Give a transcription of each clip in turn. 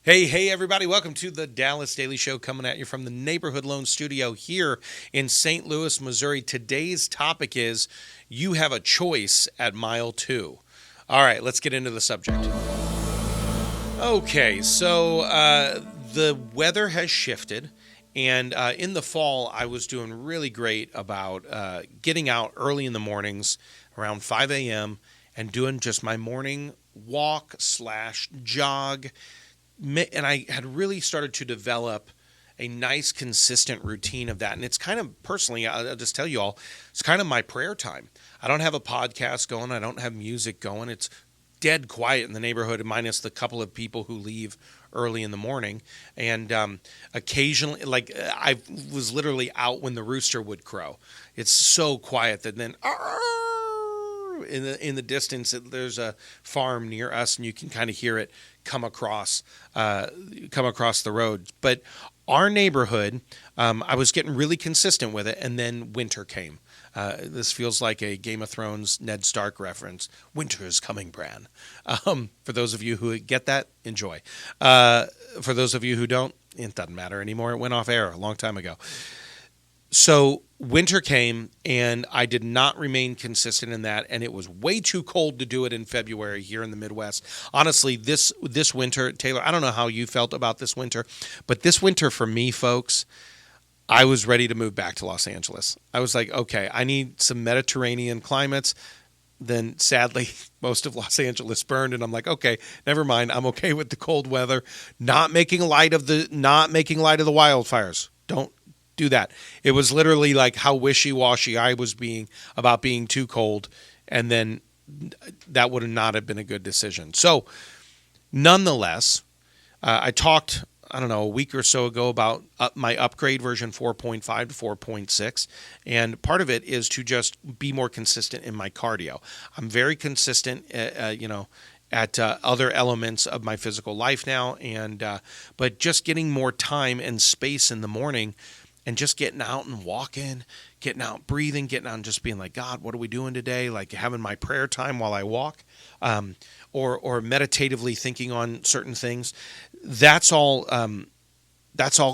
Hey, everybody. Welcome to the Dallas Daily Show, coming at you from the Neighborhood Loan Studio here in St. Louis, Missouri. Today's topic is you have a choice at mile 2. All right, let's get into the subject. Okay, so the weather has shifted. And in the fall, I was doing really great about getting out early in the mornings around 5 a.m. and doing just my morning walk / jog. And I had really started to develop a nice, consistent routine of that. And it's kind of, personally, I'll just tell you all, it's kind of my prayer time. I don't have a podcast going. I don't have music going. It's dead quiet in the neighborhood, minus the couple of people who leave early in the morning. And occasionally, I was literally out when the rooster would crow. It's so quiet that then in the distance, there's a farm near us, and you can kind of hear it come across the road. But our neighborhood, I was getting really consistent with it, and then winter came. This feels like a Game of Thrones Ned Stark reference. Winter is coming, Bran. For those of you who get that, enjoy. For those of you who don't, it doesn't matter anymore. It went off air a long time ago. So winter came, and I did not remain consistent in that, and it was way too cold to do it in February here in the Midwest. Honestly, this winter, Taylor, I don't know how you felt about this winter, but this winter for me, folks, I was ready to move back to Los Angeles. I was like, okay, I need some Mediterranean climates. Then sadly, most of Los Angeles burned, and I'm like, okay, never mind. I'm okay with the cold weather. Not making light of the wildfires. Don't do that. It was literally like how wishy-washy I was being about being too cold, and then that would not have been a good decision. So nonetheless, I talked, I don't know, a week or so ago about my upgrade version 4.5 to 4.6, and part of it is to just be more consistent in my cardio. I'm very consistent, at other elements of my physical life now, and but just getting more time and space in the morning and just getting out and walking, getting out, breathing, getting out and just being like, God, what are we doing today? Like having my prayer time while I walk, or meditatively thinking on certain things. That's all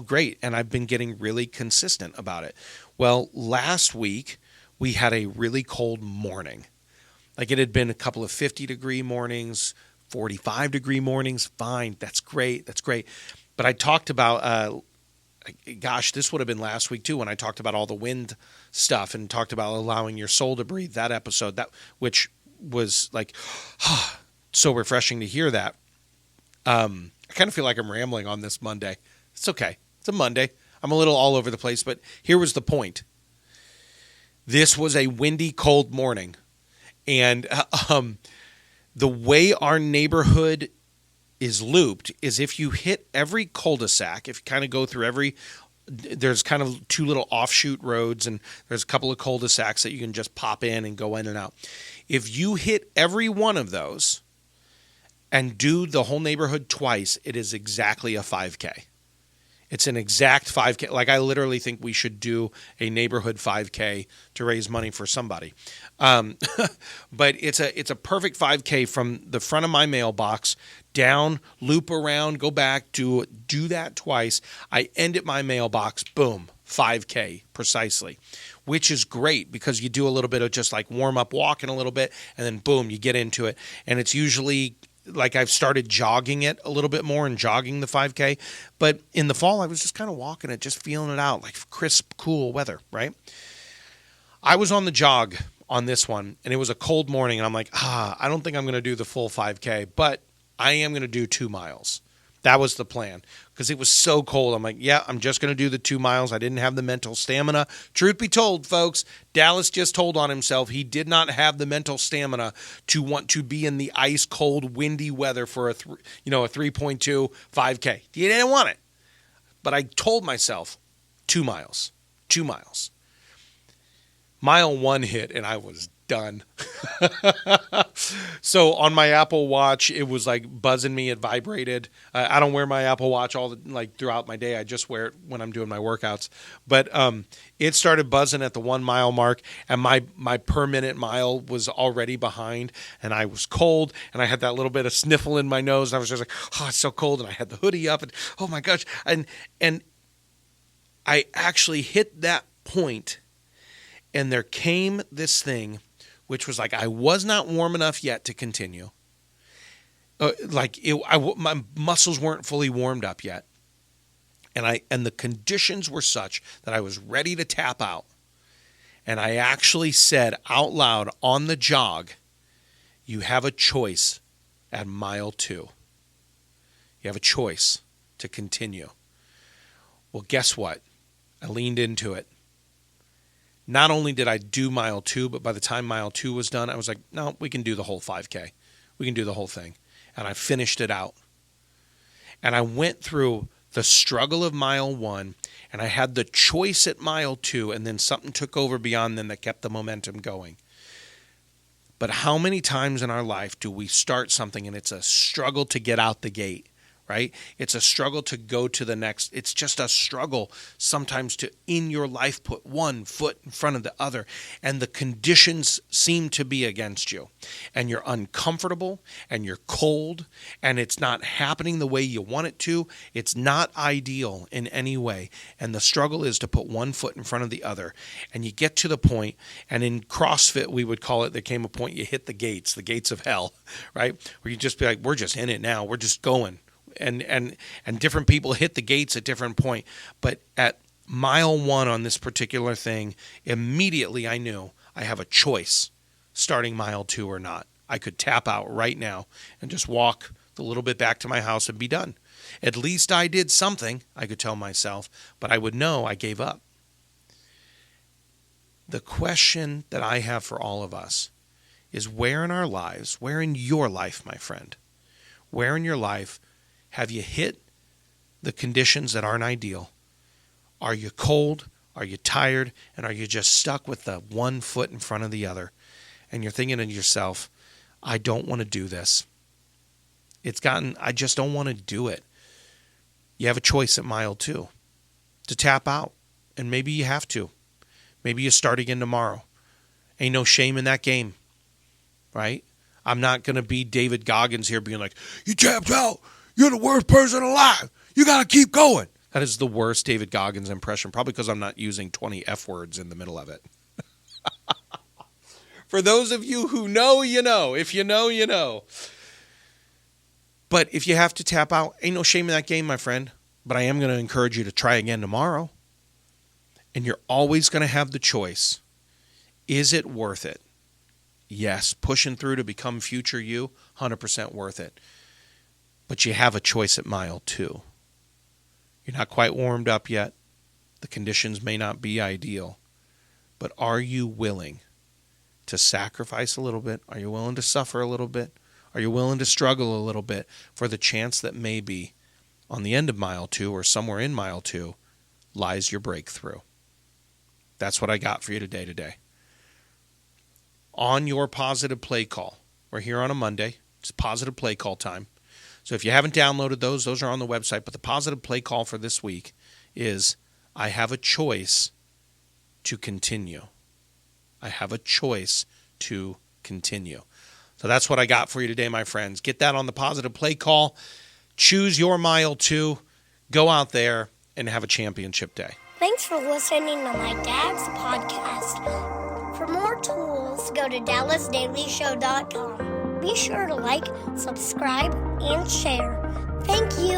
great. And I've been getting really consistent about it. Well, last week we had a really cold morning. Like it had been a couple of 50-degree mornings, 45-degree mornings. Fine. That's great. But I talked about, this would have been last week too, when I talked about all the wind stuff and talked about allowing your soul to breathe. That episode, which was like so refreshing to hear that. I kind of feel like I'm rambling on this Monday. It's okay. It's a Monday. I'm a little all over the place, but here was the point. This was a windy, cold morning, and the way our neighborhood is looped is if you hit every cul-de-sac, if you kind of go through there's kind of two little offshoot roads, and there's a couple of cul-de-sacs that you can just pop in and go in and out. If you hit every one of those and do the whole neighborhood twice, it is exactly a 5K. It's an exact 5K. Like I literally think we should do a neighborhood 5K to raise money for somebody. But it's a perfect 5K from the front of my mailbox down, loop around, go back, do that twice. I end at my mailbox, boom, 5K precisely, which is great because you do a little bit of just like warm up walking a little bit, and then boom, you get into it. And it's usually like I've started jogging it a little bit more and jogging the 5K. But in the fall, I was just kind of walking it, just feeling it out, like crisp, cool weather, right? I was on the jog on this one, and it was a cold morning, and I'm like, I don't think I'm going to do the full 5K, but I am going to do 2 miles. That was the plan because it was so cold. I'm like, yeah, I'm just going to do the 2 miles. I didn't have the mental stamina. Truth be told, folks, Dallas just told on himself he did not have the mental stamina to want to be in the ice cold, windy weather for a 3.2 5K. He didn't want it. But I told myself 2 miles. Mile 1 hit, and I was done. So on my Apple Watch, it was like buzzing me. It vibrated. I don't wear my Apple Watch throughout my day. I just wear it when I'm doing my workouts. But it started buzzing at the 1 mile mark, and my per minute mile was already behind, and I was cold, and I had that little bit of sniffle in my nose, and I was just like, oh, it's so cold, and I had the hoodie up, and oh my gosh, and I actually hit that point, and there came this thing, which was like I was not warm enough yet to continue. My muscles weren't fully warmed up yet, and the conditions were such that I was ready to tap out. And I actually said out loud on the jog, "You have a choice at mile 2. You have a choice to continue." Well, guess what? I leaned into it. Not only did I do mile 2, but by the time mile 2 was done, I was like, no, we can do the whole 5K. We can do the whole thing. And I finished it out. And I went through the struggle of mile 1, and I had the choice at mile 2, and then something took over beyond them that kept the momentum going. But how many times in our life do we start something and it's a struggle to get out the gate? Right? It's a struggle to go to the next. It's just a struggle sometimes to, in your life, put one foot in front of the other. And the conditions seem to be against you. And you're uncomfortable and you're cold and it's not happening the way you want it to. It's not ideal in any way. And the struggle is to put one foot in front of the other. And you get to the point, and in CrossFit, we would call it, there came a point you hit the gates of hell, right? Where you just be like, we're just in it now. We're just going. And different people hit the gates at different point. But at mile 1 on this particular thing, immediately I knew I have a choice starting mile 2 or not. I could tap out right now and just walk a little bit back to my house and be done. At least I did something, I could tell myself, but I would know I gave up. The question that I have for all of us is, where in our lives, where in your life, my friend, where in your life have you hit the conditions that aren't ideal? Are you cold? Are you tired? And are you just stuck with the one foot in front of the other? And you're thinking to yourself, I don't want to do this. I just don't want to do it. You have a choice at mile 2 to tap out. And maybe you have to. Maybe you start again tomorrow. Ain't no shame in that game, right? I'm not going to be David Goggins here being like, you tapped out. You're the worst person alive. You got to keep going. That is the worst David Goggins impression, probably because I'm not using 20 F words in the middle of it. For those of you who know, you know. If you know, you know. But if you have to tap out, ain't no shame in that game, my friend. But I am going to encourage you to try again tomorrow. And you're always going to have the choice. Is it worth it? Yes, pushing through to become future you, 100% worth it. But you have a choice at mile 2. You're not quite warmed up yet. The conditions may not be ideal. But are you willing to sacrifice a little bit? Are you willing to suffer a little bit? Are you willing to struggle a little bit for the chance that maybe on the end of mile 2 or somewhere in mile 2 lies your breakthrough? That's what I got for you today. On your positive play call. We're here on a Monday. It's positive play call time. So if you haven't downloaded those are on the website. But the positive play call for this week is, I have a choice to continue. I have a choice to continue. So that's what I got for you today, my friends. Get that on the positive play call. Choose your mile 2. Go out there and have a championship day. Thanks for listening to my dad's podcast. For more tools, go to DallasDailyShow.com. Be sure to like, subscribe, and share. Thank you.